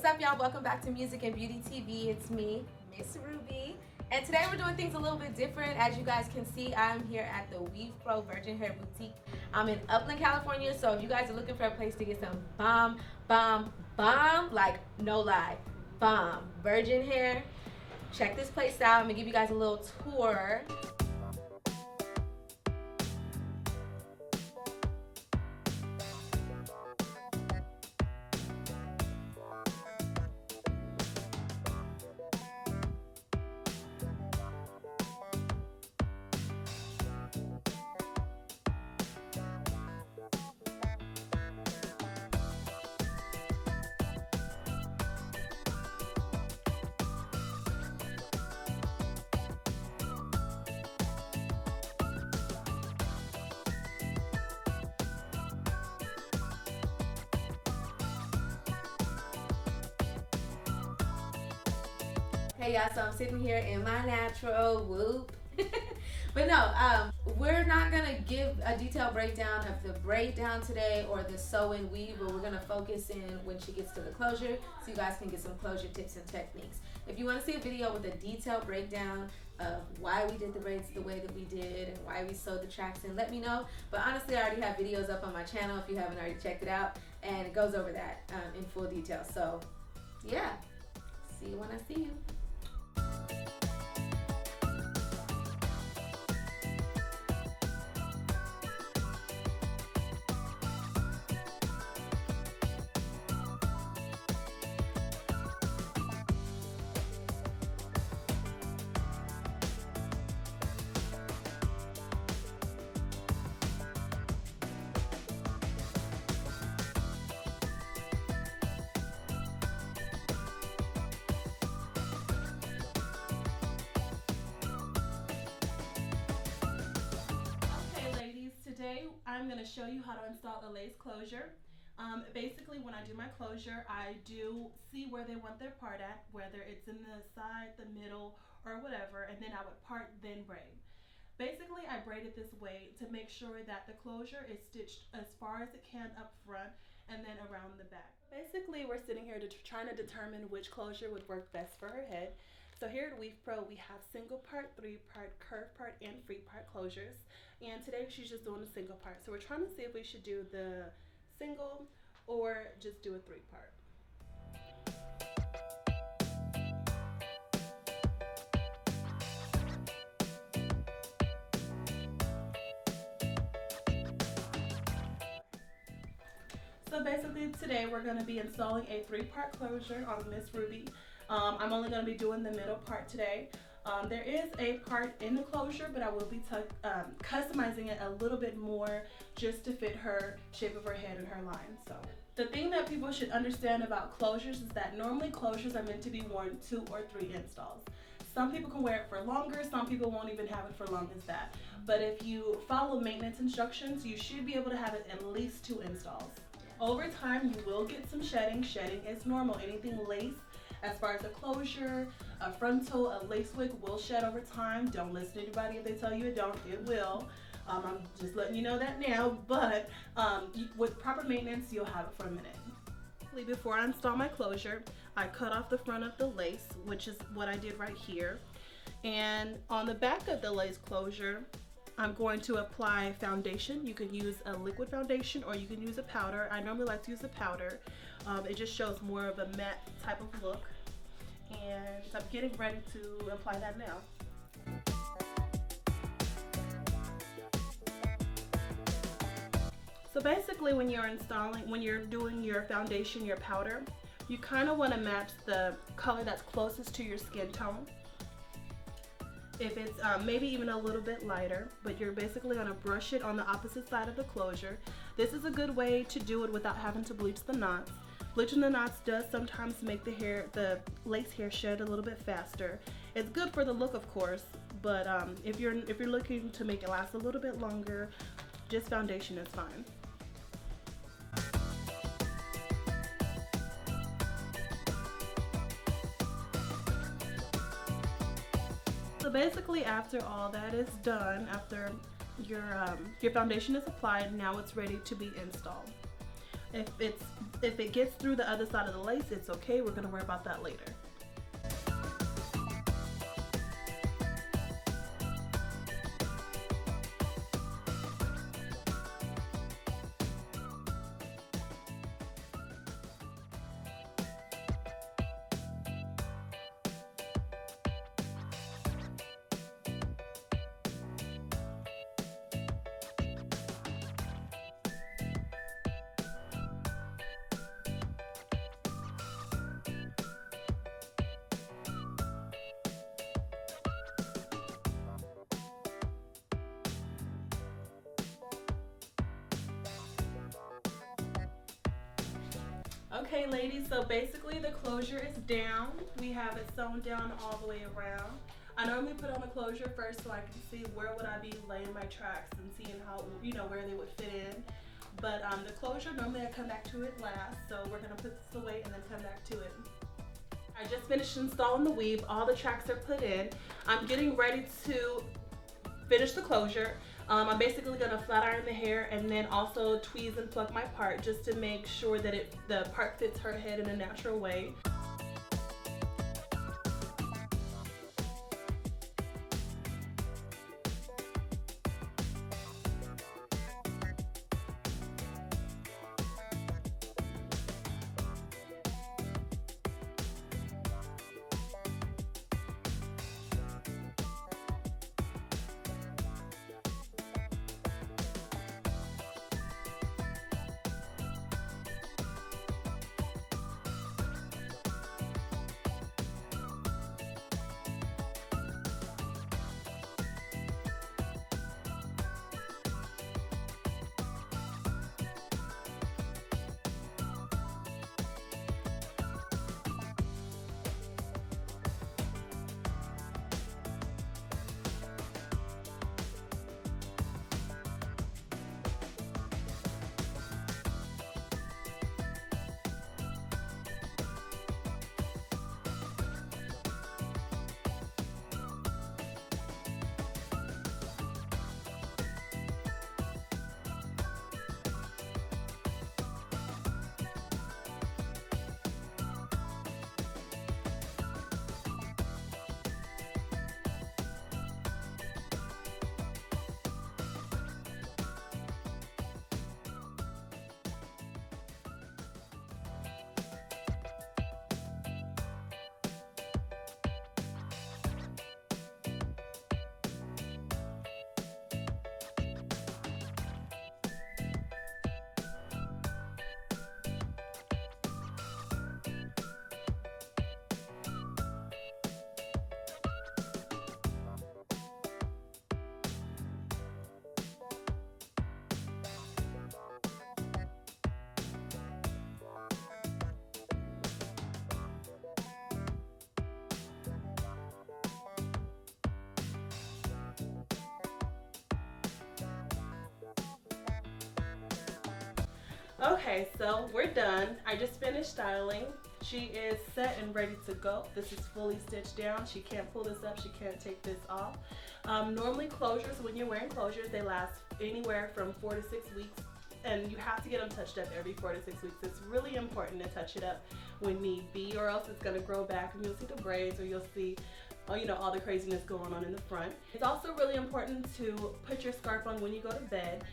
up, y'all? Welcome back to Music and Beauty TV. It's me, Miss Ruby. And today we're doing things a little bit different. As you guys can see, I'm here at the Weave Pro Virgin Hair Boutique. I'm in Upland, California. So if you guys are looking for a place to get some bomb, like no lie, bomb virgin hair, check this place out. I'm gonna give you guys a little tour. Hey y'all, so I'm sitting here in my natural whoop. But no, we're not gonna give a detailed breakdown of the braid down today or the sew and weave, but we're gonna focus in when she gets to the closure so you guys can get some closure tips and techniques. If you wanna see a video with a detailed breakdown of why we did the braids the way that we did and why we sewed the tracks in, let me know. But honestly, I already have videos up on my channel if you haven't already checked it out, and it goes over that in full detail. So yeah, see you when I see you. Today I'm going to show you how to install a lace closure. Basically, when I do my closure, I do see where they want their part at, whether it's in the side, the middle, or whatever, and then I would part, then braid. Basically, I braid it this way to make sure that the closure is stitched as far as it can up front and then around the back. Basically, we're sitting here trying to determine which closure would work best for her head. So here at Weave Pro, we have single part, 3-part, curve part, and free part closures. And today she's just doing the single part. So we're trying to see if we should do the single or just do a 3-part. So basically today we're going to be installing a 3-part closure on Miss Ruby. I'm only going to be doing the middle part today. There is a part in the closure, but I will be customizing it a little bit more just to fit her shape of her head and her line. So the thing that people should understand about closures is that normally closures are meant to be worn 2 or 3 installs. Some people can wear it for longer, some people won't even have it for long as that. But if you follow maintenance instructions, you should be able to have it at least 2 installs. Over time, you will get some shedding. Shedding is normal. Anything lace, as far as a closure, a frontal, a lace wig will shed over time. Don't listen to anybody if they tell you it don't. It will. I'm just letting you know that now, but with proper maintenance, you'll have it for a minute. Before I install my closure, I cut off the front of the lace, which is what I did right here. And on the back of the lace closure, I'm going to apply foundation. You can use a liquid foundation or you can use a powder. I normally like to use a powder. It just shows more of a matte type of look. And I'm getting ready to apply that now. So basically when you're doing your foundation, your powder, you kind of want to match the color that's closest to your skin tone. If it's maybe even a little bit lighter, but you're basically going to brush it on the opposite side of the closure. This is a good way to do it without having to bleach the knots. Bleaching the knots does sometimes make the lace hair shed a little bit faster. It's good for the look, of course, but if you're looking to make it last a little bit longer, just foundation is fine. So basically, after all that is done, after your foundation is applied, now it's ready to be installed. If it gets through the other side of the lace, it's okay. We're gonna worry about that later. Okay, ladies, so basically the closure is down. We have it sewn down all the way around. I normally put on the closure first so I can see where would I be laying my tracks and seeing how, where they would fit in. But the closure, normally I come back to it last, so we're gonna put this away and then come back to it. I just finished installing the weave. All the tracks are put in. I'm getting ready to finish the closure. I'm basically gonna flat iron the hair and then also tweeze and pluck my part just to make sure that the part fits her head in a natural way. Okay, so we're done. I just finished styling. She is set and ready to go. This is fully stitched down. She can't pull this up. She can't take this off. Normally closures, when you're wearing closures, they last anywhere from 4 to 6 weeks. And you have to get them touched up every 4 to 6 weeks. It's really important to touch it up when need be, or else it's gonna grow back and you'll see the braids, or you'll see all the craziness going on in the front. It's also really important to put your scarf on when you go to bed.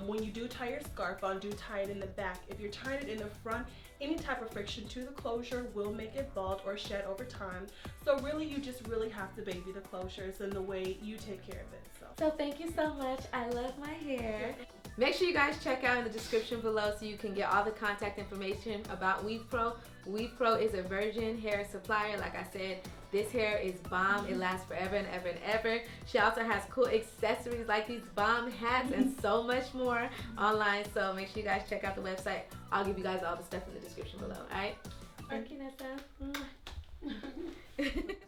When you do tie your scarf on, do tie it in the back. If you're tying it in the front, any type of friction to the closure will make it bald or shed over time. So really, you just really have to baby the closures and the way you take care of it. So thank you so much. I love my hair. Make sure you guys check out in the description below so you can get all the contact information about Weave Pro. Weave Pro is a virgin hair supplier. Like I said, this hair is bomb. It lasts forever and ever and ever. She also has cool accessories like these bomb hats and so much more online. So make sure you guys check out the website. I'll give you guys all the stuff in the description below. All right? Thank you, Nessa.